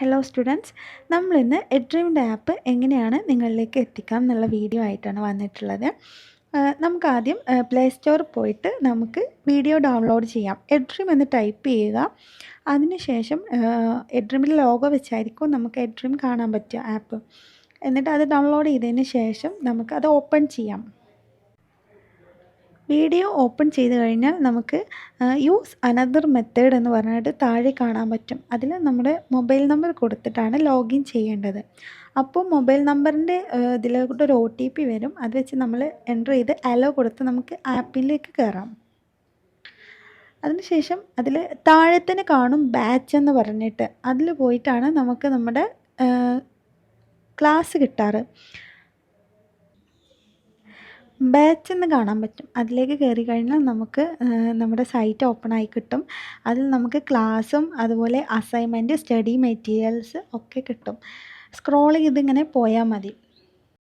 Hello students, നമ്മളിന്ന് എഡ്രീമിൻ്റെ app എങ്ങനെയാണ് നിങ്ങളിലേക്ക് എത്തിക്കാം എന്നുള്ള വീഡിയോ ആയിട്ടാണ് വന്നിട്ടുള്ളത്. നമുക്കാദ്യം പ്ലേ സ്റ്റോറിൽ പോയിട്ട് നമുക്ക് വീഡിയോ ഡൗൺലോഡ് ചെയ്യാം. എഡ്രീം എന്ന് ടൈപ്പ് ചെയ്യുക. അതിനുശേഷം എഡ്രീമിൽ ലോഗോ വെച്ചായിരിക്കും നമുക്ക് എഡ്രീം കാണാൻ പറ്റുക ആപ്പ്. എന്നിട്ട് അത് ഡൗൺലോഡ് ചെയ്തതിന് ശേഷം നമുക്കത് ഓപ്പൺ ചെയ്യാം. വീഡിയോ ഓപ്പൺ ചെയ്ത് കഴിഞ്ഞാൽ നമുക്ക് യൂസ് അനദർ മെത്തേഡ് എന്ന് പറഞ്ഞിട്ട് താഴെ കാണാൻ പറ്റും. അതിൽ നമ്മുടെ മൊബൈൽ നമ്പർ കൊടുത്തിട്ടാണ് ലോഗിൻ ചെയ്യേണ്ടത്. അപ്പോൾ മൊബൈൽ നമ്പറിൻ്റെ ഇതിലോട്ട് ഒരു OTP വരും. അത് വെച്ച് നമ്മൾ എൻ്റർ ചെയ്ത് അലോ കൊടുത്ത് നമുക്ക് ആപ്പിലേക്ക് കയറാം. അതിനുശേഷം അതിൽ താഴത്തിന് കാണും ബാച്ച് എന്ന് പറഞ്ഞിട്ട്. അതിൽ പോയിട്ടാണ് നമുക്ക് നമ്മുടെ ക്ലാസ് കിട്ടാറ്. ബാച്ച് എന്ന് കാണാൻ പറ്റും. അതിലേക്ക് കയറി കഴിഞ്ഞാൽ നമുക്ക് നമ്മുടെ സൈറ്റ് ഓപ്പൺ ആയി കിട്ടും. അതിൽ നമുക്ക് ക്ലാസ്സും അതുപോലെ അസൈൻമെൻറ്റ്, സ്റ്റഡി മെറ്റീരിയൽസ് ഒക്കെ കിട്ടും. സ്ക്രോൾ ചെയ്തിങ്ങനെ പോയാൽ മതി.